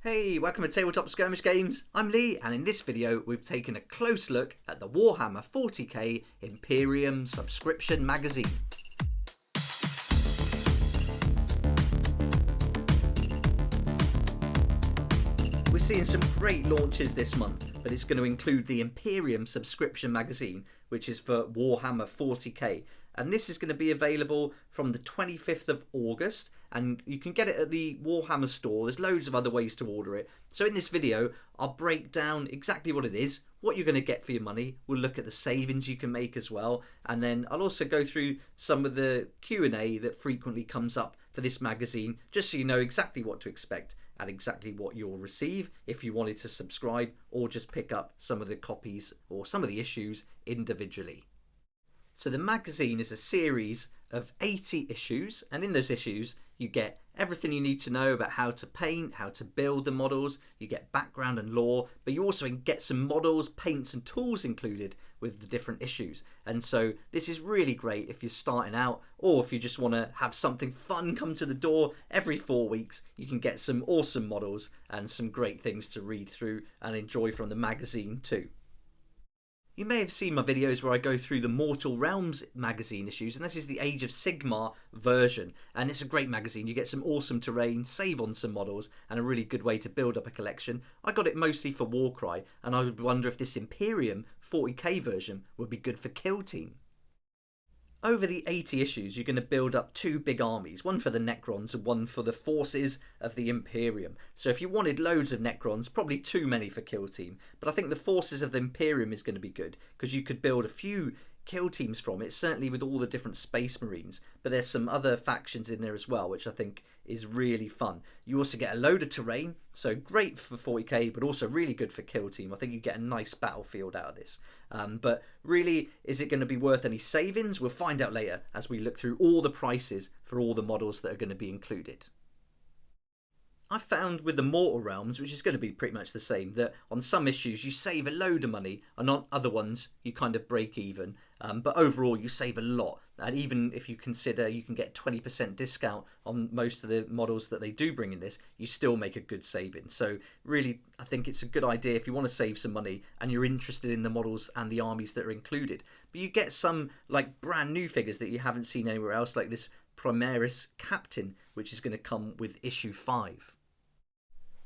Hey, welcome to Tabletop Skirmish Games. I'm Lee, and in this video we've taken a close look at the Warhammer 40k Imperium Subscription magazine. We're seeing some great launches this month, but it's going to include the Imperium Subscription magazine, which is for Warhammer 40k. And this is going to be available from the 25th of August, and you can get it at the Warhammer store. There's loads of other ways to order it. So in this video, I'll break down exactly what it is, what you're going to get for your money. We'll look at the savings you can make as well, and then I'll also go through some of the Q&A that frequently comes up for this magazine, just so you know exactly what to expect and exactly what you'll receive if you wanted to subscribe or just pick up some of the copies or some of the issues individually. So the magazine is a series of 80 issues, and in those issues you get everything you need to know about how to paint, how to build the models, you get background and lore, but you also get some models, paints and tools included with the different issues. And so this is really great if you're starting out, or if you just want to have something fun come to the door. Every 4 weeks you can get some awesome models and some great things to read through and enjoy from the magazine too. You may have seen my videos where I go through the Mortal Realms magazine issues, and this is the Age of Sigmar version, and it's a great magazine. You get some awesome terrain, save on some models, and a really good way to build up a collection. I got it mostly for Warcry, and I would wonder if this Imperium 40k version would be good for Kill Team. Over the 80 issues, you're going to build up two big armies, one for the Necrons and one for the forces of the Imperium. So if you wanted loads of Necrons, probably too many for Kill Team. But I think the forces of the Imperium is going to be good, because you could build a few kill teams from it, certainly with all the different Space Marines. But there's some other factions in there as well, which I think is really fun. You also get a load of terrain, so great for 40k, but also really good for kill team. I think you get a nice battlefield out of this. But really, is it going to be worth any savings? We'll find out later as we look through all the prices for all the models that are going to be included. I found with the Mortal Realms, which is going to be pretty much the same, that on some issues you save a load of money, and on other ones you kind of break even. But overall you save a lot, and even if you consider you can get 20% discount on most of the models that they do bring in this, you still make a good saving. So really, I think it's a good idea if you want to save some money and you're interested in the models and the armies that are included. But you get some like brand new figures that you haven't seen anywhere else, like this Primaris Captain, which is going to come with issue 5.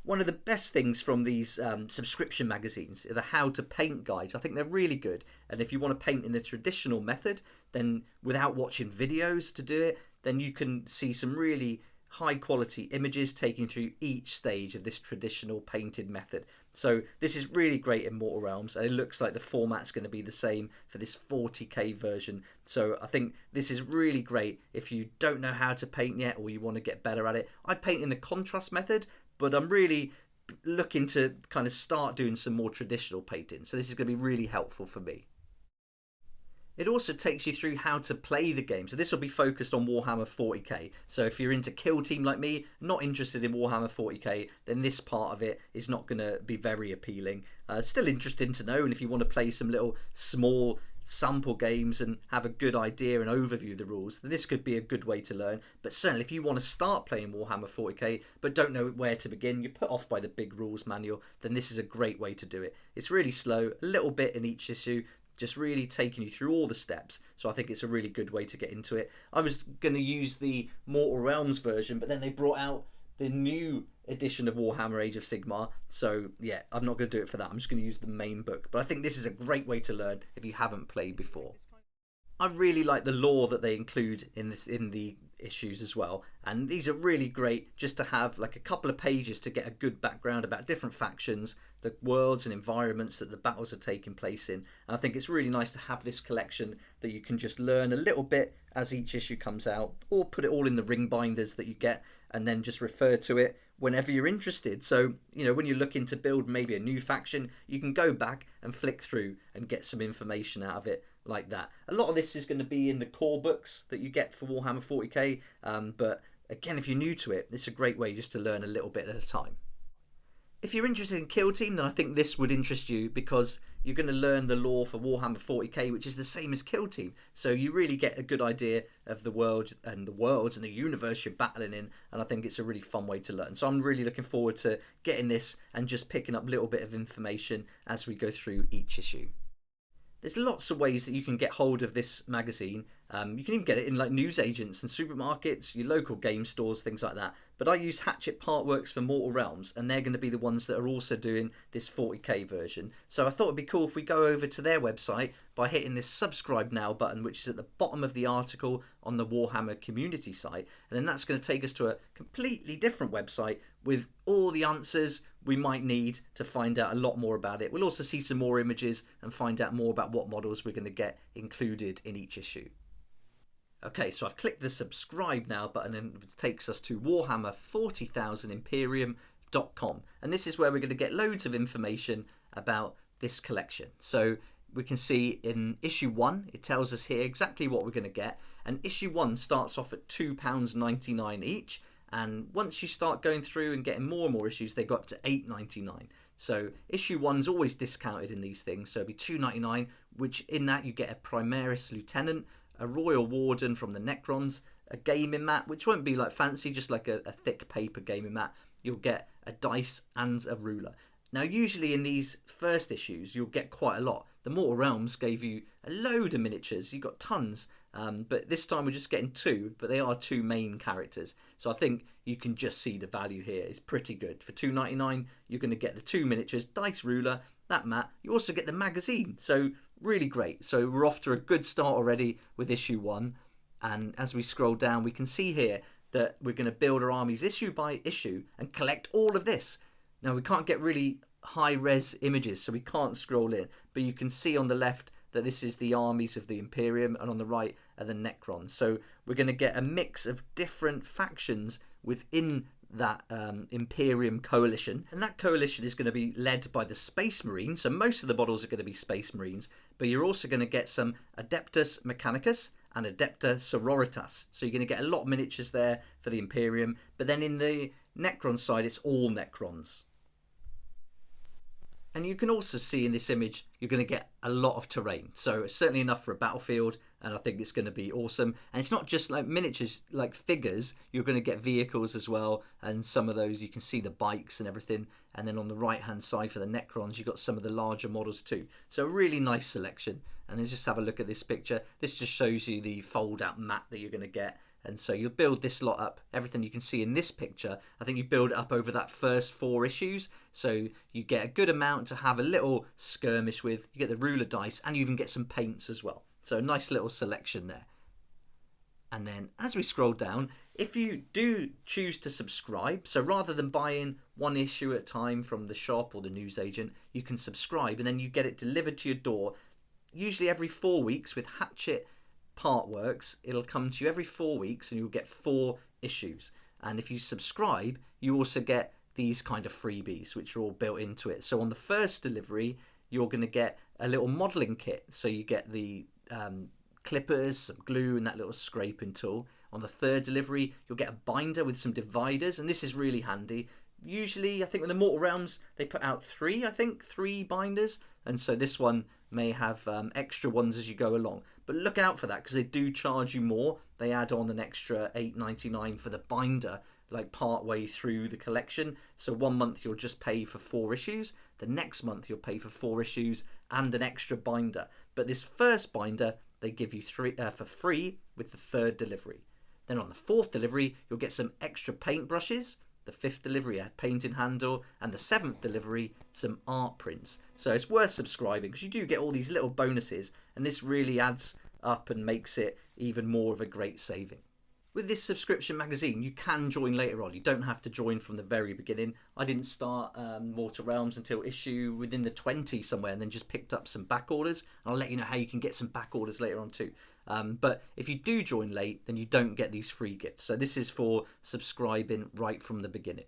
One of the best things from these subscription magazines are the how to paint guides. I think they're really good, and if you want to paint in the traditional method, then without watching videos to do it, then you can see some really high quality images taking through each stage of this traditional painted method. So this is really great in Mortal Realms, and it looks like the format's going to be the same for this 40k version. So I think this is really great if you don't know how to paint yet, or you want to get better at it. I paint in the contrast method, but I'm really looking to kind of start doing some more traditional painting. So this is going to be really helpful for me. It also takes you through how to play the game. So this will be focused on Warhammer 40k. So if you're into Kill Team like me, not interested in Warhammer 40k, then this part of it is not going to be very appealing. Still interesting to know, and if you want to play some little small sample games and have a good idea and overview of the rules, then this could be a good way to learn. But certainly if you want to start playing Warhammer 40k but don't know where to begin, you're put off by the big rules manual, then this is a great way to do it. It's really slow, a little bit in each issue, just really taking you through all the steps. So I think it's a really good way to get into it. I was going to use the Mortal Realms version, but then they brought out the new edition of Warhammer Age of Sigmar, so yeah, I'm not going to do it for that. I'm just going to use the main book, but I think this is a great way to learn if you haven't played before. I really like the lore that they include in the issues as well, and these are really great just to have like a couple of pages to get a good background about different factions, the worlds and environments that the battles are taking place in. And I think it's really nice to have this collection that you can just learn a little bit as each issue comes out, or put it all in the ring binders that you get and then just refer to it whenever you're interested. So, you know, when you're looking to build maybe a new faction, you can go back and flick through and get some information out of it like that. A lot of this is going to be in the core books that you get for Warhammer 40k, but again, if you're new to it, it's a great way just to learn a little bit at a time. If you're interested in Kill Team, then I think this would interest you, because you're going to learn the lore for Warhammer 40k, which is the same as Kill Team. So you really get a good idea of the world and the worlds and the universe you're battling in, and I think it's a really fun way to learn. So I'm really looking forward to getting this and just picking up a little bit of information as we go through each issue. There's lots of ways that you can get hold of this magazine. You can even get it in like newsagents and supermarkets, your local game stores, things like that. But I use Hatchet Partworks for Mortal Realms, and they're going to be the ones that are also doing this 40k version. So I thought it'd be cool if we go over to their website by hitting this subscribe now button, which is at the bottom of the article on the Warhammer community site. And then that's going to take us to a completely different website with all the answers we might need to find out a lot more about it. We'll also see some more images and find out more about what models we're going to get included in each issue. Okay, so I've clicked the subscribe now button, and it takes us to Warhammer 40,000 Imperium.com, and this is where we're going to get loads of information about this collection. So we can see in issue 1, it tells us here exactly what we're going to get, and issue 1 starts off at £2.99 each, and once you start going through and getting more and more issues, they go up to £8.99. So issue 1's always discounted in these things, so it'll be £2.99, which in that you get a Primaris Lieutenant, a Royal Warden from the Necrons, a gaming mat, which won't be like fancy, just like a thick paper gaming mat. You'll get a dice and a ruler. Now usually in these first issues you'll get quite a lot. The Mortal Realms gave you a load of miniatures, you got tons, but this time we're just getting 2, but they are 2 main characters. So I think you can just see the value here is pretty good. For £2.99 you're going to get the 2 miniatures, dice ruler, that mat. You also get the magazine, so really great. So we're off to a good start already with issue 1, and as we scroll down we can see here that we're going to build our armies issue by issue and collect all of this. Now we can't get really high res images, so we can't scroll in, but you can see on the left that this is the armies of the Imperium, and on the right are the Necrons. So we're going to get a mix of different factions within that Imperium coalition, and that coalition is going to be led by the Space Marines. So most of the models are going to be Space Marines, but you're also going to get some Adeptus Mechanicus and Adepta Sororitas. So you're going to get a lot of miniatures there for the Imperium, but then in the Necron side it's all Necrons. And you can also see in this image you're going to get a lot of terrain, so it's certainly enough for a battlefield, and I think it's going to be awesome. And it's not just like miniatures, like figures, you're going to get vehicles as well, and some of those you can see the bikes and everything. And then on the right hand side for the Necrons you've got some of the larger models too, so a really nice selection. And let's just have a look at this picture. This just shows you the fold out mat that you're going to get. And so you'll build this lot up, everything you can see in this picture, I think you build it up over that first 4 issues. So you get a good amount to have a little skirmish with. You get the ruler dice, and you even get some paints as well. So a nice little selection there. And then as we scroll down, if you do choose to subscribe, so rather than buying 1 issue at a time from the shop or the newsagent, you can subscribe and then you get it delivered to your door, usually every 4 weeks with Hatchet Partworks. It'll come to you every 4 weeks and you'll get 4 issues. And if you subscribe, you also get these kind of freebies which are all built into it. So on the first delivery you're going to get a little modelling kit, so you get the clippers, some glue and that little scraping tool. On the 3rd delivery you'll get a binder with some dividers, and this is really handy. Usually I think with the Mortal Realms they put out 3 binders, and so this one may have extra ones as you go along, but look out for that because they do charge you more. They add on an extra £8.99 for the binder like part way through the collection. So 1 month you'll just pay for 4 issues, the next month you'll pay for 4 issues and an extra binder, but this first binder they give you for free with the 3rd delivery. Then on the 4th delivery you'll get some extra paintbrushes, the 5th delivery a painting handle, and the 7th delivery some art prints. So it's worth subscribing because you do get all these little bonuses, and this really adds up and makes it even more of a great saving. With this subscription magazine you can join later on, you don't have to join from the very beginning. I didn't start Mortal Realms until issue within the 20 somewhere, and then just picked up some back orders, and I'll let you know how you can get some back orders later on too. But if you do join late then you don't get these free gifts, so this is for subscribing right from the beginning.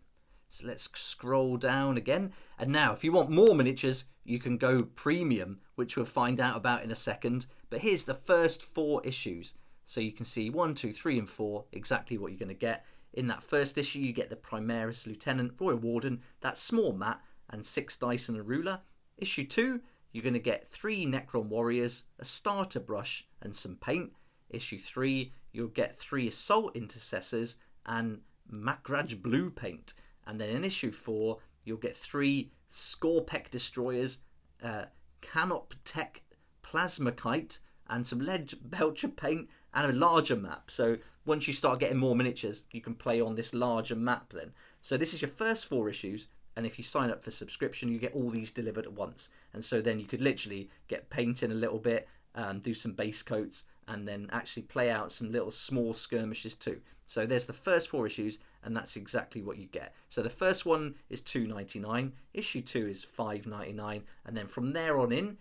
So let's scroll down again, and now if you want more miniatures you can go premium, which we'll find out about in a second. But here's the first 4 issues, so you can see 1, 2, 3 and 4 exactly what you're going to get. in that first issue you get the Primaris Lieutenant, Royal Warden, that small mat, and 6 dice and a ruler. Issue 2, you're going to get 3 Necron Warriors, a starter brush, and some paint. Issue 3, you'll get 3 Assault Intercessors and Makraj Blue paint. And then in issue 4, you'll get 3 Scorpec Destroyers, Canoptech Plasmakite, and some Lead Belcher paint, and a larger map. So once you start getting more miniatures, you can play on this larger map then. So this is your first 4 issues, and if you sign up for subscription, you get all these delivered at once. And so then you could literally get painting a little bit, do some base coats, and then actually play out some little small skirmishes too. So there's the first 4 issues, and that's exactly what you get. So the first one is $2.99, issue 2 is $5.99, and then from there on in,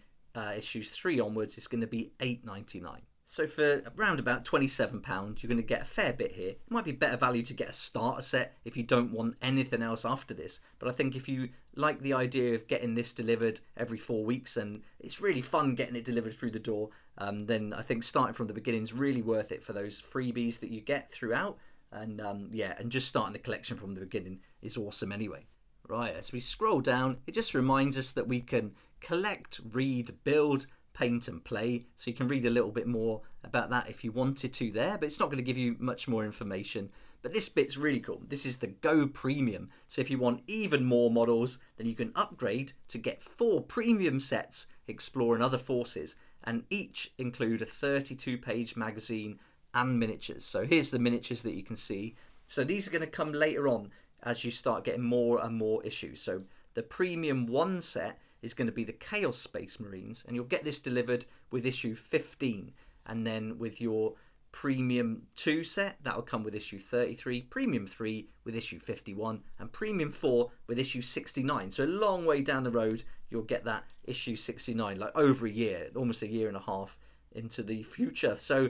issues 3 onwards, it's going to be $8.99. So for around about £27, you're going to get a fair bit here. It might be better value to get a starter set if you don't want anything else after this. But I think if you like the idea of getting this delivered every 4 weeks, and it's really fun getting it delivered through the door, then I think starting from the beginning is really worth it for those freebies that you get throughout. And and just starting the collection from the beginning is awesome anyway. Right, as we scroll down, it just reminds us that we can collect, read, build, paint and play, so you can read a little bit more about that if you wanted to there, but it's not going to give you much more information. But this bit's really cool. This is the Go Premium, so if you want even more models, then you can upgrade to get 4 premium sets exploring other forces, and each include a 32-page magazine and miniatures. So here's the miniatures that you can see. So these are going to come later on as you start getting more and more issues. So the Premium 1 set is going to be the Chaos Space Marines, and you'll get this delivered with issue 15, and then with your Premium 2 set, that'll come with issue 33, Premium 3 with issue 51, and Premium 4 with issue 69. So a long way down the road, you'll get that issue 69, like over a year, almost a year and a half into the future. So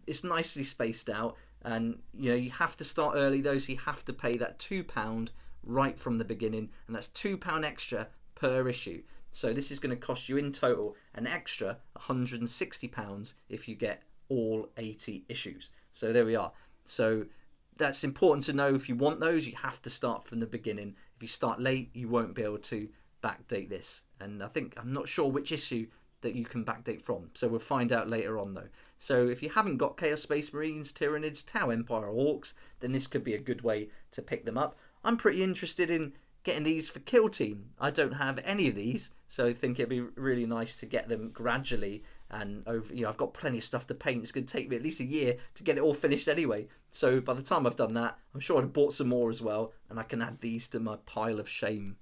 it's nicely spaced out, and you have to start early though, so you have to pay that £2 right from the beginning, and that's £2 extra per issue. So this is going to cost you in total an extra £160 if you get all 80 issues. So there we are. So that's important to know. If you want those, you have to start from the beginning. If you start late, you won't be able to backdate this. And I'm not sure which issue that you can backdate from, so we'll find out later on though. So if you haven't got Chaos Space Marines, Tyranids, Tau Empire or Orcs, then this could be a good way to pick them up. I'm pretty interested in getting these for Kill Team. I don't have any of these, so I think it'd be really nice to get them gradually. And over, I've got plenty of stuff to paint. It's going to take me at least a year to get it all finished anyway. So by the time I've done that, I'm sure I'd have bought some more as well, and I can add these to my pile of shame.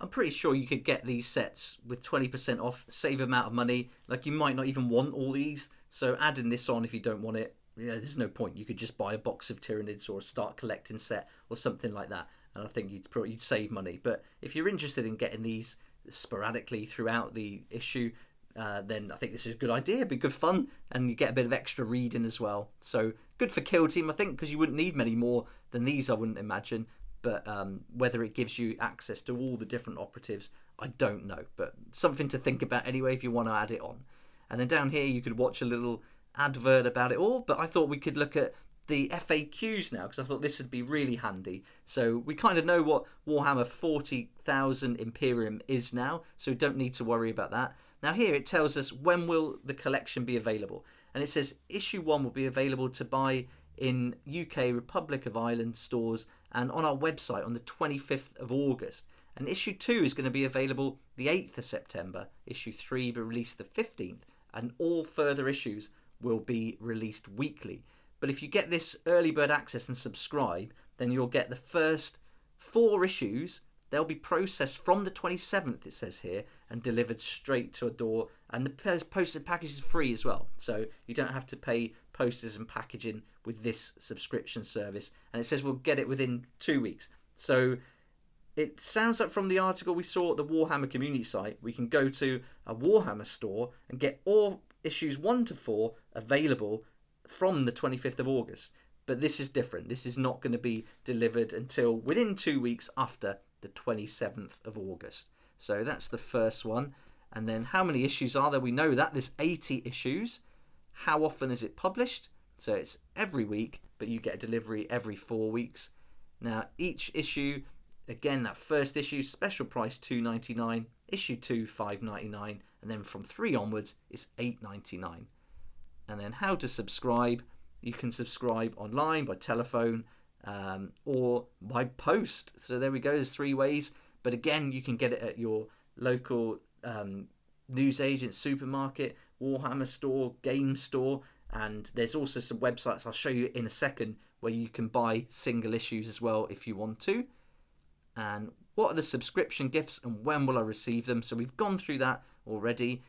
I'm pretty sure you could get these sets with 20% off, save amount of money. Like, you might not even want all these, so adding this on if you don't want it, there's no point. You could just buy a box of Tyranids or a start collecting set or something like that, and I think you'd save money. But if you're interested in getting these sporadically throughout the issue, then I think this is a good idea. It'd be good fun, and you get a bit of extra reading as well. So good for Kill Team, I think, because you wouldn't need many more than these, I wouldn't imagine. But whether it gives you access to all the different operatives, I don't know. But something to think about anyway if you want to add it on. And then down here you could watch a little advert about it all. But I thought we could look at the FAQs now, because I thought this would be really handy. So we kind of know what Warhammer 40,000 Imperium is now, so we don't need to worry about that. Now here it tells us when will the collection be available. And it says issue 1 will be available to buy in UK Republic of Ireland stores and on our website on the 25th of August. And issue 2 is going to be available the 8th of September. Issue 3 will be released the 15th, and all further issues will be released weekly. But if you get this early bird access and subscribe, then you'll get the first 4 issues. They'll be processed from the 27th, it says here, and delivered straight to a door. And the posted package is free as well, so you don't have to pay posters and packaging with this subscription service. And it says we'll get it within 2 weeks. So it sounds like from the article we saw at the Warhammer community site, we can go to a Warhammer store and get all issues 1 to 4 available from the 25th of August. But this is different. This is not going to be delivered until within 2 weeks after the 27th of August. So that's the first one. And then how many issues are there? We know that there's 80 issues. How often is it published? So it's every week, but you get a delivery every 4 weeks. Now, each issue, again, that first issue, special price $2.99, issue 2, $5.99, and then from 3 onwards, it's $8.99. And then how to subscribe. You can subscribe online, by telephone, or by post. So there we go, there's 3 ways. But again, you can get it at your local newsagent, supermarket, Warhammer store, game store, and there's also some websites I'll show you in a second where you can buy single issues as well if you want to. And what are the subscription gifts and when will I receive them? So we've gone through that already,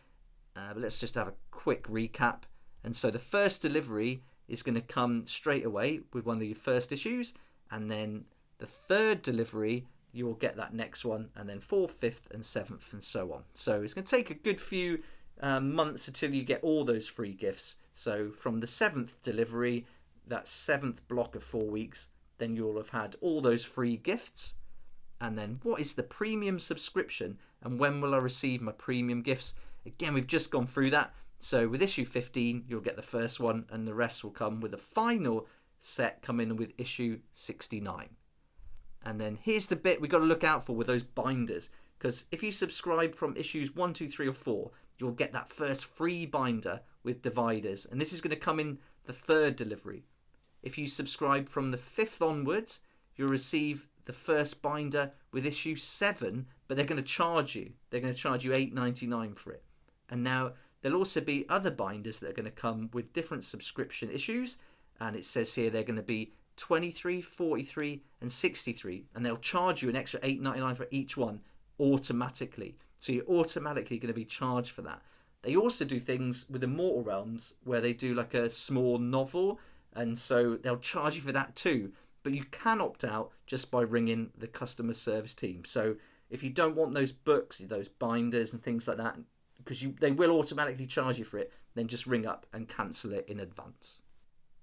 but let's just have a quick recap. And so the first delivery is going to come straight away with one of your first issues, and then the third delivery you'll get that next one, and then 4th, 5th and 7th and so on. So it's going to take a good few months until you get all those free gifts. So from the 7th delivery, that 7th block of 4 weeks, then you'll have had all those free gifts. And then what is the premium subscription and when will I receive my premium gifts? Again, we've just gone through that. So with issue 15, you'll get the first one, and the rest will come with the final set coming with issue 69. And then here's the bit we've got to look out for with those binders, because if you subscribe from issues 1, 2, 3 or 4, you'll get that first free binder with dividers, and this is going to come in the 3rd delivery. If you subscribe from the 5th onwards, you'll receive the first binder with issue 7, but they're going to charge you. They're going to charge you $8.99 for it. And now there'll also be other binders that are going to come with different subscription issues, and it says here they're going to be 23, 43 and 63, and they'll charge you an extra $8.99 for each one automatically. So you're automatically going to be charged for that. They also do things with Immortal Realms where they do like a small novel, and so they'll charge you for that too. But you can opt out just by ringing the customer service team. So if you don't want those books, those binders and things like that, because they will automatically charge you for it, then just ring up and cancel it in advance.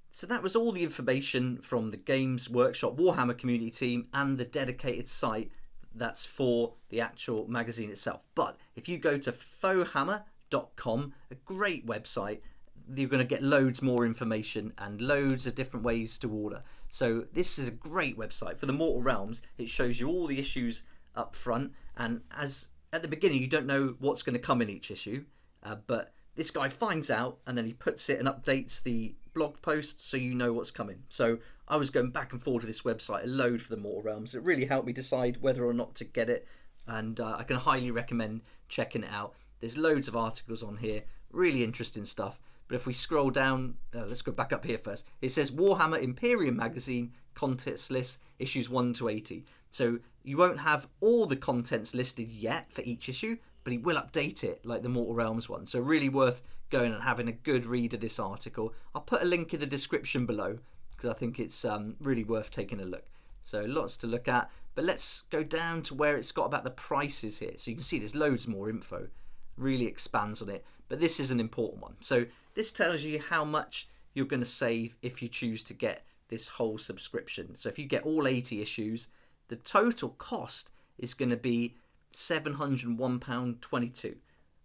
So that was all the information from the Games Workshop Warhammer community team and the dedicated site that's for the actual magazine itself. But if you go to Fauxhammer.com, a great website, you're going to get loads more information and loads of different ways to order. So this is a great website for the Mortal Realms. It shows you all the issues up front, and as at the beginning you don't know what's going to come in each issue, but this guy finds out and then he puts it and updates the blog post so you know what's coming. So I was going back and forth to this website a load for the Mortal Realms. It really helped me decide whether or not to get it, and I can highly recommend checking it out. There's loads of articles on here, really interesting stuff. But if we scroll down, let's go back up here first. It says Warhammer Imperium Magazine contents list issues 1 to 80. So you won't have all the contents listed yet for each issue, but he will update it like the Mortal Realms one. So really worth going and having a good read of this article. I'll put a link in the description below because I think it's really worth taking a look. So lots to look at. But let's go down to where it's got about the prices here. So you can see there's loads more info. Really expands on it. But this is an important one. So this tells you how much you're going to save if you choose to get this whole subscription. So if you get all 80 issues, the total cost is going to be £701.22.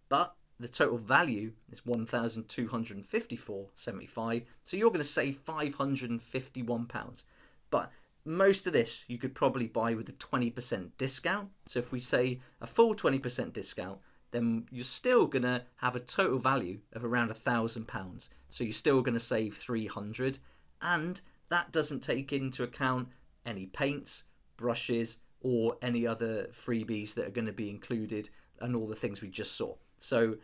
But the total value is £1,254.75. So you're going to save £551. But most of this you could probably buy with a 20% discount. So if we say a full 20% discount, then you're still going to have a total value of around £1,000. So you're still going to save £300, and that doesn't take into account any paints, brushes, or any other freebies that are going to be included, and all the things we just saw. So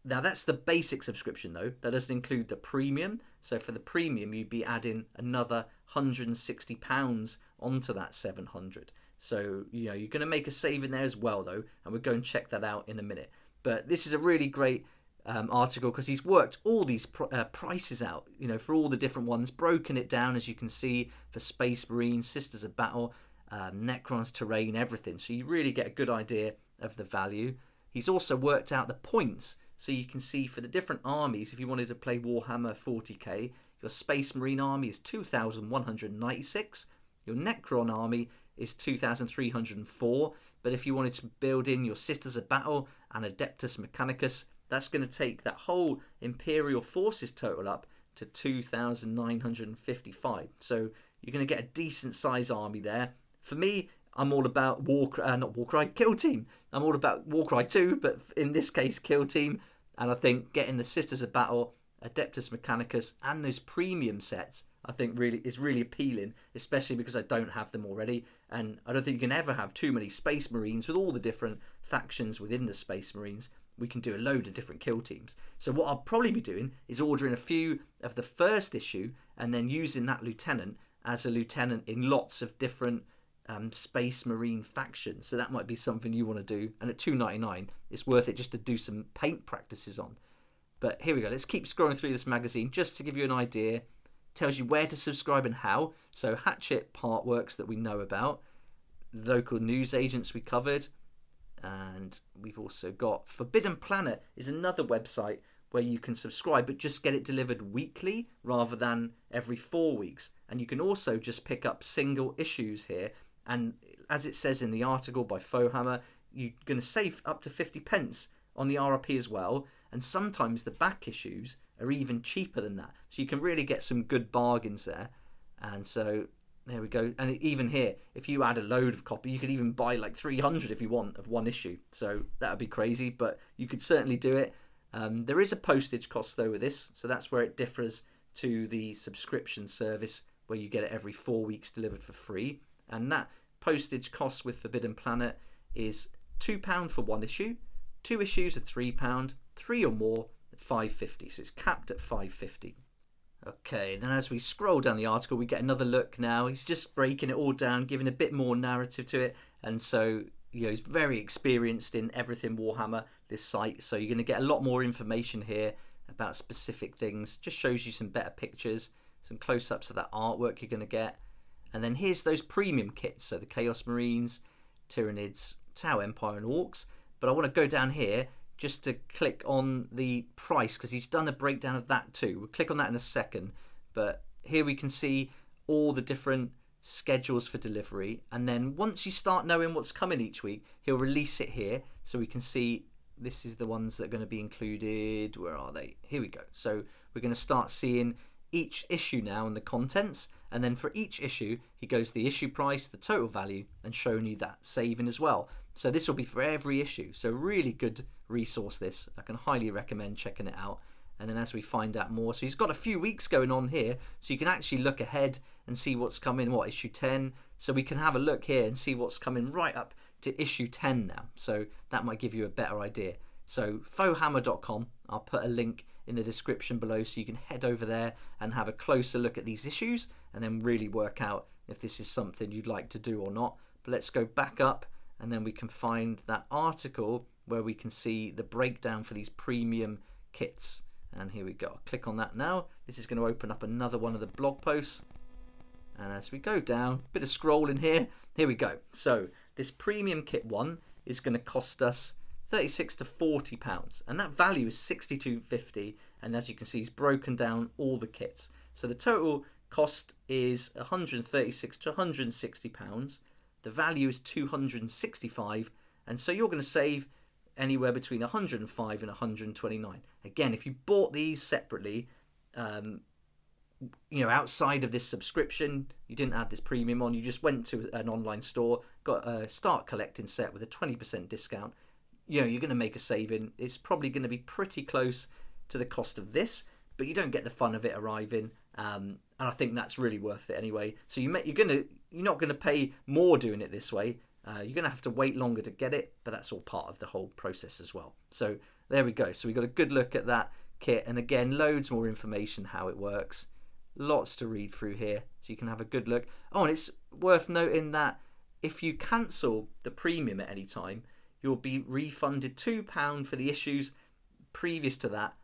now that's the basic subscription though. That doesn't include the premium. So for the premium, you'd be adding another £160 onto that 700. So, you're going to make a saving there as well, though, and we'll go and check that out in a minute. But this is a really great article because he's worked all these prices out, for all the different ones, broken it down, as you can see, for Space Marines, Sisters of Battle, Necrons, Terrain, everything. So you really get a good idea of the value. He's also worked out the points, so you can see for the different armies, if you wanted to play Warhammer 40k, your Space Marine army is 2,196, your Necron army is 2,304, but if you wanted to build in your Sisters of Battle and Adeptus Mechanicus, that's going to take that whole Imperial Forces total up to 2,955. So you're going to get a decent size army there. For me, I'm all about Kill Team. I'm all about Warcry 2, but in this case, Kill Team. And I think getting the Sisters of Battle, Adeptus Mechanicus, and those premium sets, I think is really appealing, especially because I don't have them already. And I don't think you can ever have too many Space Marines with all the different factions within the Space Marines. We can do a load of different kill teams. So what I'll probably be doing is ordering a few of the first issue and then using that lieutenant as a lieutenant in lots of different Space Marine factions. So that might be something you want to do. And at $2.99, it's worth it just to do some paint practices on. But here we go. Let's keep scrolling through this magazine just to give you an idea. It tells you where to subscribe and how. So Hatchet Partworks that we know about. Local news agents we covered. And we've also got Forbidden Planet is another website where you can subscribe but just get it delivered weekly rather than every 4 weeks. And you can also just pick up single issues here. And as it says in the article by Fauxhammer, you're going to save up to 50 pence on the RRP as well. And sometimes the back issues are even cheaper than that. So you can really get some good bargains there. And so there we go. And even here, if you add a load of copy, you could even buy like 300 if you want of one issue. So that would be crazy, but you could certainly do it. There is a postage cost though with this. So that's where it differs to the subscription service where you get it every 4 weeks delivered for free. And that postage cost with Forbidden Planet is £2 for one issue. 2 issues are £3. 3 or more at £5.50. So it's capped at £5.50. Okay, then as we scroll down the article, we get another look now. He's just breaking it all down, giving a bit more narrative to it. And so, he's very experienced in everything Warhammer, this site. So you're going to get a lot more information here about specific things. Just shows you some better pictures, some close-ups of that artwork you're going to get. And then here's those premium kits. So the Chaos Marines, Tyranids, Tau Empire and Orcs. But I want to go down here just to click on the price because he's done a breakdown of that too. We'll click on that in a second. But here we can see all the different schedules for delivery. And then once you start knowing what's coming each week, he'll release it here. So we can see this is the ones that are going to be included. Where are they? Here we go. So we're going to start seeing each issue now and the contents. And then for each issue, he goes the issue price, the total value, and showing you that saving as well. So this will be for every issue. So really good resource this. I can highly recommend checking it out. And then as we find out more, so he's got a few weeks going on here, so you can actually look ahead and see what's coming, issue 10. So we can have a look here and see what's coming right up to issue 10 now. So that might give you a better idea. So fauxhammer.com, I'll put a link in the description below so you can head over there and have a closer look at these issues and then really work out if this is something you'd like to do or not. But let's go back up and then we can find that article where we can see the breakdown for these premium kits. And here we go. I'll click on that now. This is going to open up another one of the blog posts. And as we go down, bit of scrolling here. Here we go. So this premium kit one is going to cost us £36 to £40, and that value is £62.50. And as you can see, he's broken down all the kits. So the total cost is £136 to £160. The value is £265, and so you're going to save anywhere between £105 and £129. Again, if you bought these separately, outside of this subscription, you didn't add this premium on, you just went to an online store, got a start collecting set with a 20% discount, you're going to make a saving. It's probably going to be pretty close to the cost of this, but you don't get the fun of it arriving, and I think that's really worth it anyway. So you're not going to pay more doing it this way. You're going to have to wait longer to get it, but that's all part of the whole process as well. So there we go. So we got a good look at that kit, and again, loads more information how it works. Lots to read through here, so you can have a good look. Oh, and it's worth noting that if you cancel the premium at any time, you'll be refunded £2 for the issues previous to that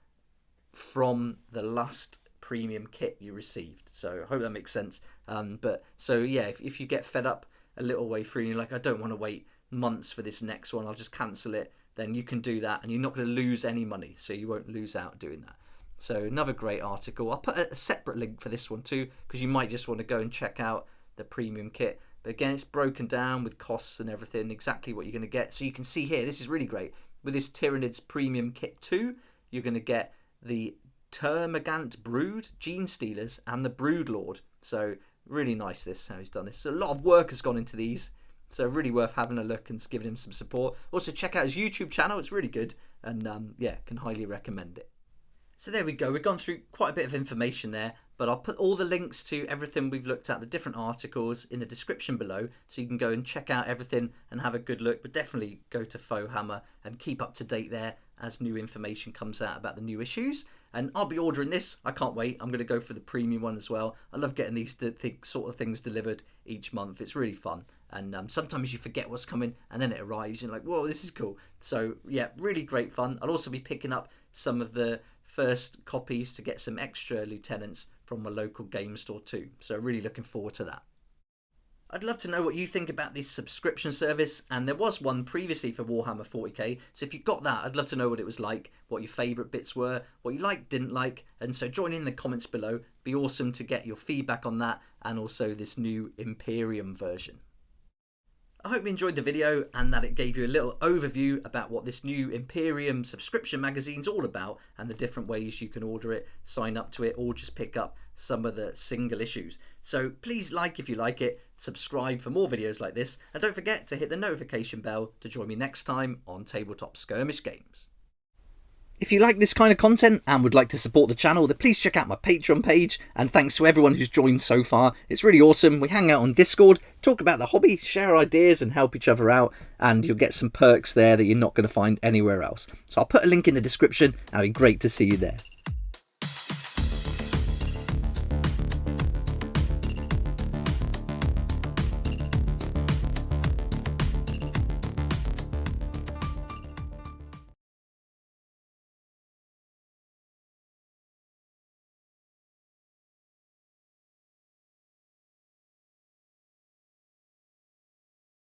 from the last premium kit you received. So I hope that makes sense. If you get fed up a little way through and you're like, I don't want to wait months for this next one, I'll just cancel it, then you can do that and you're not going to lose any money, so you won't lose out doing that. So another great article. I'll put a separate link for this one too, because you might just want to go and check out the premium kit. But again, it's broken down with costs and everything, exactly what you're going to get. So you can see here, this is really great. With this Tyranids Premium Kit 2, you're going to get the Termagant Brood, Gene Stealers, and the Brood Lord. So really nice this, how he's done this. So a lot of work has gone into these. So really worth having a look and giving him some support. Also check out his YouTube channel, it's really good. And yeah, can highly recommend it. So there we go, we've gone through quite a bit of information there, but I'll put all the links to everything we've looked at, the different articles, in the description below, so you can go and check out everything and have a good look. But definitely go to Fauxhammer and keep up to date there as new information comes out about the new issues. And I'll be ordering this, I can't wait. I'm going to go for the premium one as well. I love getting these sort of things delivered each month, it's really fun. And sometimes you forget what's coming and then it arrives and you're like, whoa, this is cool. So yeah, really great fun. I'll also be picking up some of the first copies to get some extra lieutenants from my local game store too. So really looking forward to that. I'd love to know what you think about this subscription service, and there was one previously for Warhammer 40k, so if you got that, I'd love to know what it was like, what your favourite bits were, what you liked, didn't like, and so join in the comments below. Be awesome to get your feedback on that, and also this new Imperium version. I hope you enjoyed the video and that it gave you a little overview about what this new Imperium subscription magazine is all about and the different ways you can order it, sign up to it, or just pick up some of the single issues. So please like if you like it, subscribe for more videos like this, and don't forget to hit the notification bell to join me next time on Tabletop Skirmish Games. If you like this kind of content and would like to support the channel, then please check out my Patreon page, and thanks to everyone who's joined so far. It's really awesome. We hang out on Discord, talk about the hobby, share ideas and help each other out, and you'll get some perks there that you're not going to find anywhere else. So I'll put a link in the description and it'd be great to see you there.